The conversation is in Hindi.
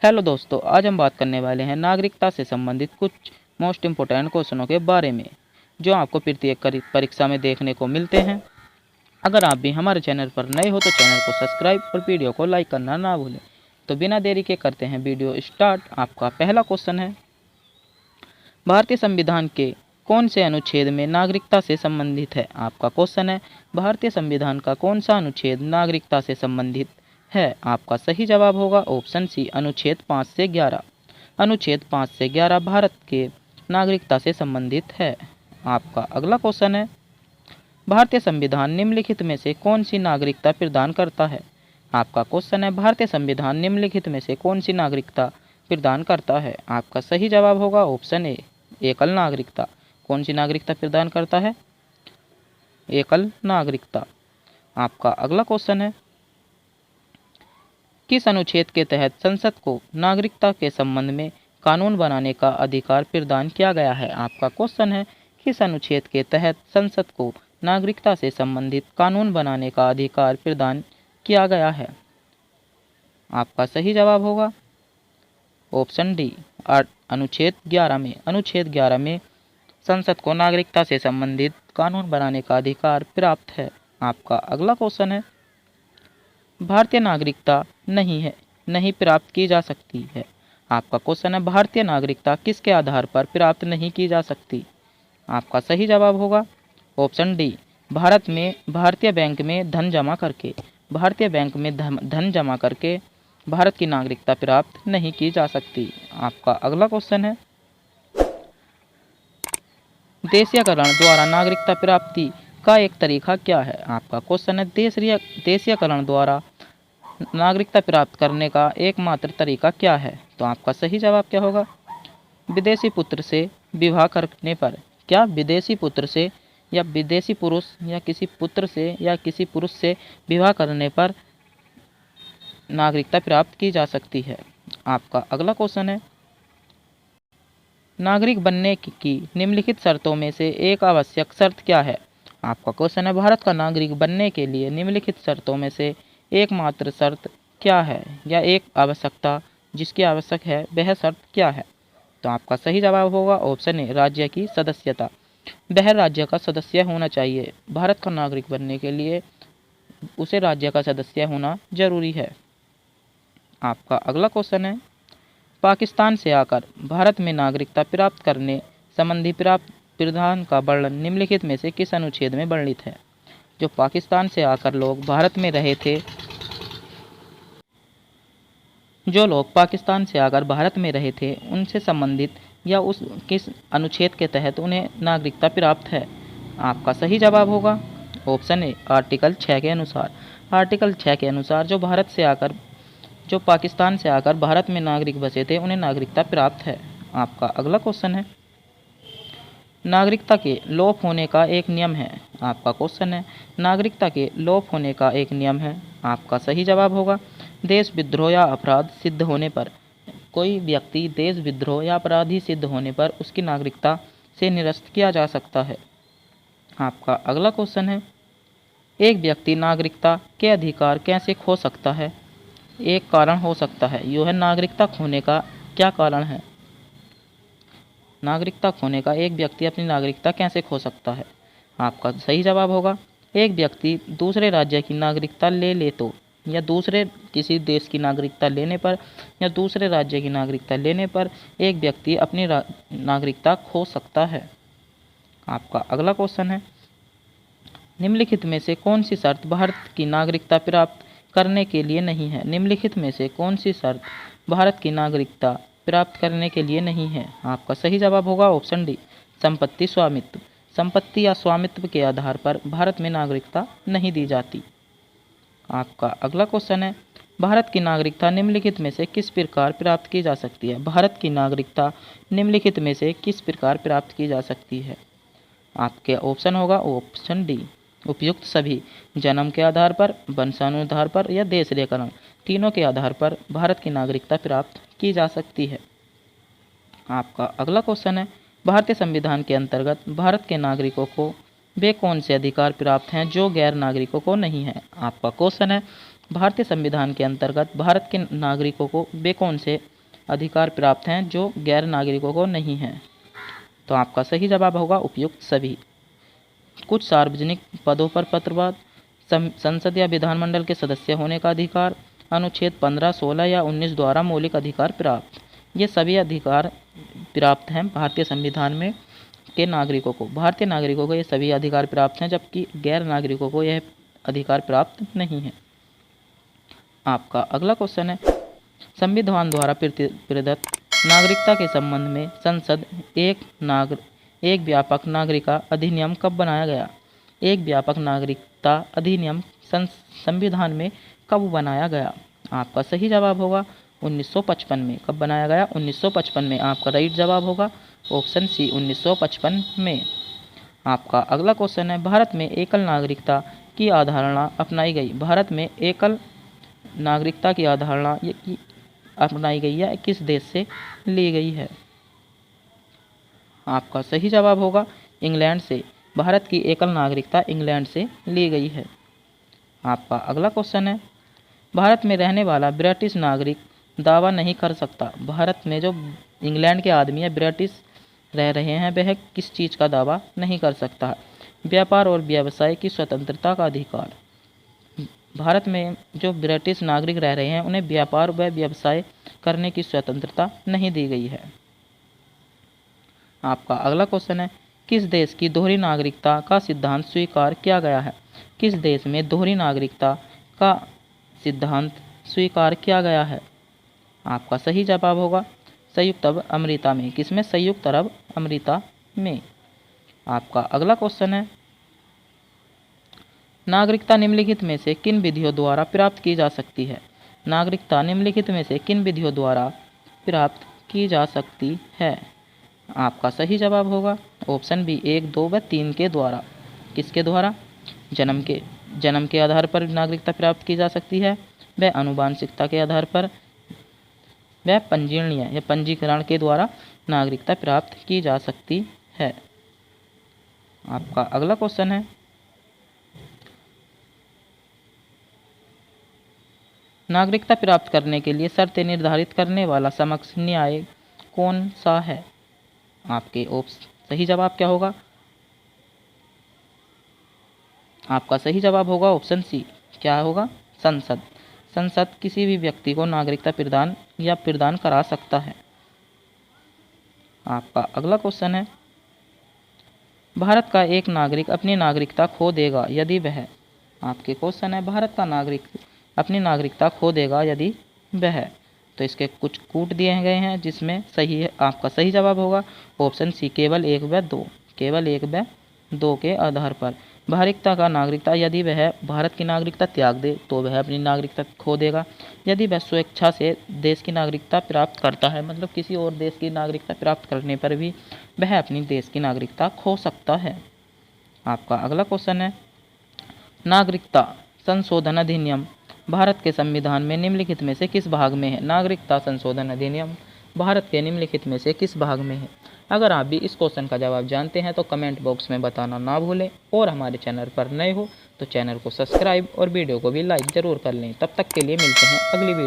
हेलो दोस्तों, आज हम बात करने वाले हैं नागरिकता से संबंधित कुछ मोस्ट इम्पोर्टेंट क्वेश्चनों के बारे में जो आपको प्रत्येक परीक्षा में देखने को मिलते हैं। अगर आप भी हमारे चैनल पर नए हो तो चैनल को सब्सक्राइब और वीडियो को लाइक करना ना भूलें। तो बिना देरी के करते हैं वीडियो स्टार्ट। आपका पहला क्वेश्चन है, भारतीय संविधान के कौन से अनुच्छेद में नागरिकता से संबंधित है। आपका क्वेश्चन है, भारतीय संविधान का कौन सा अनुच्छेद नागरिकता से संबंधित है। आपका सही जवाब होगा ऑप्शन सी, अनुच्छेद 5 से 11। अनुच्छेद 5 से 11 भारत के नागरिकता से संबंधित है। आपका अगला क्वेश्चन है, भारतीय संविधान निम्नलिखित में से कौन सी नागरिकता प्रदान करता है। आपका क्वेश्चन है, भारतीय संविधान निम्नलिखित में से कौन सी नागरिकता प्रदान करता है। आपका सही जवाब होगा ऑप्शन ए, एकल नागरिकता। कौन सी नागरिकता प्रदान करता है? एकल नागरिकता। आपका अगला क्वेश्चन है, किस अनुच्छेद के तहत संसद को नागरिकता के संबंध में कानून बनाने का अधिकार प्रदान किया गया है। आपका क्वेश्चन है, किस अनुच्छेद के तहत संसद को नागरिकता से संबंधित कानून बनाने का अधिकार प्रदान किया गया है। आपका सही जवाब होगा ऑप्शन डी, अनुच्छेद 11 में। अनुच्छेद 11 में संसद को नागरिकता से संबंधित कानून बनाने का अधिकार प्राप्त है। आपका अगला क्वेश्चन है, भारतीय नागरिकता नहीं प्राप्त की जा सकती है। आपका क्वेश्चन है, भारतीय नागरिकता किसके आधार पर प्राप्त नहीं की जा सकती। आपका सही जवाब होगा ऑप्शन डी, भारतीय बैंक में धन जमा करके। भारतीय बैंक में धन जमा करके भारत की नागरिकता प्राप्त नहीं की जा सकती। आपका अगला क्वेश्चन है, देशीयकरण द्वारा नागरिकता प्राप्ति का एक तरीका क्या है। आपका क्वेश्चन है, देशीयकरण द्वारा नागरिकता प्राप्त करने का एकमात्र तरीका क्या है। तो आपका सही जवाब क्या होगा? विदेशी पुत्र से विवाह करने पर। क्या विदेशी पुत्र से या विदेशी पुरुष या किसी पुत्र से या किसी पुरुष से विवाह करने पर नागरिकता प्राप्त की जा सकती है। आपका अगला क्वेश्चन है, नागरिक बनने की निम्नलिखित शर्तों में से एक आवश्यक शर्त क्या है। आपका क्वेश्चन है, भारत का नागरिक बनने के लिए निम्नलिखित शर्तों में से एकमात्र शर्त क्या है या एक आवश्यकता जिसकी आवश्यक है वह शर्त क्या है। तो आपका सही जवाब होगा ऑप्शन ए, राज्य की सदस्यता। वह राज्य का सदस्य होना चाहिए। भारत का नागरिक बनने के लिए उसे राज्य का सदस्य होना जरूरी है। आपका अगला क्वेश्चन है, पाकिस्तान से आकर भारत में नागरिकता प्राप्त करने संबंधी प्रावधान का वर्णन निम्नलिखित में से किस अनुच्छेद में वर्णित है। जो पाकिस्तान से आकर लोग भारत में रहे थे, जो लोग पाकिस्तान से आकर भारत में रहे थे उनसे संबंधित या उस किस अनुच्छेद के तहत उन्हें नागरिकता प्राप्त है। आपका सही जवाब होगा ऑप्शन ए, आर्टिकल 6 के अनुसार। आर्टिकल 6 के अनुसार जो पाकिस्तान से आकर भारत में नागरिक बसे थे उन्हें नागरिकता प्राप्त है। आपका अगला क्वेश्चन है, नागरिकता के लोप होने का एक नियम है। आपका क्वेश्चन है, नागरिकता के लोप होने का एक नियम है। आपका सही जवाब होगा, देशविद्रोह या अपराध सिद्ध होने पर। कोई व्यक्ति देशविद्रोह या अपराधी सिद्ध होने पर उसकी नागरिकता से निरस्त किया जा सकता है। आपका अगला क्वेश्चन है, एक व्यक्ति नागरिकता के अधिकार कैसे खो सकता है। एक कारण हो सकता है, यह है नागरिकता खोने का क्या कारण है। नागरिकता खोने का एक व्यक्ति अपनी नागरिकता कैसे खो सकता है। आपका सही जवाब होगा, एक व्यक्ति दूसरे राज्य की नागरिकता ले तो, या दूसरे किसी देश की नागरिकता लेने पर या दूसरे राज्य की नागरिकता लेने पर एक व्यक्ति अपनी नागरिकता खो सकता है। आपका अगला क्वेश्चन है, निम्नलिखित में से कौन सी शर्त भारत की नागरिकता प्राप्त करने के लिए नहीं है। निम्नलिखित में से कौन सी शर्त भारत की नागरिकता प्राप्त करने के लिए नहीं है। आपका सही जवाब होगा ऑप्शन डी, संपत्ति स्वामित्व। संपत्ति या स्वामित्व के आधार पर भारत में नागरिकता नहीं दी जाती। आपका अगला क्वेश्चन है, भारत की नागरिकता निम्नलिखित में से किस प्रकार प्राप्त की जा सकती है। भारत की नागरिकता निम्नलिखित में से किस प्रकार प्राप्त की जा सकती है। आपके ऑप्शन होगा ऑप्शन डी, उपयुक्त सभी। जन्म के आधार पर, वंशानुधार पर या देशीयकरण, तीनों के आधार पर भारत की नागरिकता प्राप्त की जा सकती है। आपका अगला क्वेश्चन है, भारतीय संविधान के अंतर्गत भारत के नागरिकों को वे कौन से अधिकार प्राप्त हैं जो गैर नागरिकों को नहीं है। आपका क्वेश्चन है, भारतीय संविधान के अंतर्गत भारत के नागरिकों को वे कौन से अधिकार प्राप्त हैं जो गैर नागरिकों को नहीं हैं। तो आपका सही जवाब होगा उपयुक्त सभी। कुछ सार्वजनिक पदों पर पत्रवाद, संसद या विधानमंडल के सदस्य होने का अधिकार, अनुच्छेद 15, 16 या 19 द्वारा मौलिक अधिकार प्राप्त। ये सभी अधिकार प्राप्त हैं भारतीय संविधान में के नागरिकों को। भारतीय नागरिकों को ये सभी अधिकार प्राप्त हैं, जबकि गैर नागरिकों को यह अधिकार प्राप्त नहीं है। आपका अगला क्वेश्चन है, संविधान द्वारा प्रदत्त नागरिकता के संबंध में संसद एक व्यापक नागरिकता अधिनियम कब बनाया गया? एक व्यापक नागरिकता अधिनियम संविधान में कब बनाया गया? आपका सही जवाब होगा 1955 में। कब बनाया गया? 1955 में। आपका राइट जवाब होगा ऑप्शन सी 1955 में। आपका अगला क्वेश्चन है, भारत में एकल नागरिकता की अवधारणा अपनाई गई। भारत में एकल नागरिकता की अवधारणा अपनाई गई है किस देश से ली गई है? आपका सही जवाब होगा इंग्लैंड से। भारत की एकल नागरिकता इंग्लैंड से ली गई है। आपका अगला क्वेश्चन है, भारत में रहने वाला ब्रिटिश नागरिक दावा नहीं कर सकता। भारत में जो इंग्लैंड के आदमी है, ब्रिटिश रह रहे हैं, वह किस चीज़ का दावा नहीं कर सकता है? व्यापार और व्यवसाय की स्वतंत्रता का अधिकार। भारत में जो ब्रिटिश नागरिक रह रहे हैं उन्हें व्यापार व व्यवसाय करने की स्वतंत्रता नहीं दी गई है। आपका अगला क्वेश्चन है, किस देश की दोहरी नागरिकता का सिद्धांत स्वीकार किया गया है? किस देश में दोहरी नागरिकता का सिद्धांत स्वीकार किया गया है? आपका सही जवाब होगा संयुक्त अरब अमेरिका में। किसमें? संयुक्त अरब अमेरिका में। आपका अगला क्वेश्चन है, नागरिकता निम्नलिखित में से किन विधियों द्वारा प्राप्त की जा सकती है? नागरिकता निम्नलिखित में से किन विधियों द्वारा प्राप्त की जा सकती है? आपका सही जवाब होगा ऑप्शन बी 1, 2 व 3 के द्वारा। किसके द्वारा? जन्म के आधार पर नागरिकता प्राप्त की जा सकती है, व आनुवंशिकता के आधार पर, व पंजीकरण या पंजीकरण के द्वारा नागरिकता प्राप्त की जा सकती है। आपका अगला क्वेश्चन है, नागरिकता प्राप्त करने के लिए शर्तें निर्धारित करने वाला समक्ष न्याय कौन सा है? आपके सही जवाब क्या होगा? आपका सही जवाब होगा ऑप्शन सी। क्या होगा? संसद। संसद किसी भी व्यक्ति को नागरिकता प्रदान करा सकता है। आपका अगला क्वेश्चन है, भारत का एक नागरिक अपनी नागरिकता खो देगा यदि वह। आपके क्वेश्चन है, भारत का नागरिक अपनी नागरिकता खो देगा यदि वह। तो इसके कुछ कूट दिए गए हैं जिसमें सही है। आपका सही जवाब होगा ऑप्शन सी केवल 1 व 2। केवल 1 व 2 के आधार पर भारत का नागरिकता यदि वह भारत की नागरिकता त्याग दे तो वह अपनी नागरिकता खो देगा। यदि वह स्वेच्छा से देश की नागरिकता प्राप्त करता है, मतलब किसी और देश की नागरिकता प्राप्त करने पर भी वह अपनी देश की नागरिकता खो सकता है। आपका अगला क्वेश्चन है, नागरिकता संशोधन अधिनियम भारत के संविधान में निम्नलिखित में से किस भाग में है? नागरिकता संशोधन अधिनियम भारत के निम्नलिखित में से किस भाग में है? अगर आप भी इस क्वेश्चन का जवाब जानते हैं तो कमेंट बॉक्स में बताना ना भूलें, और हमारे चैनल पर नए हो तो चैनल को सब्सक्राइब और वीडियो को भी लाइक ज़रूर कर लें। तब तक के लिए मिलते हैं अगली वीडियो।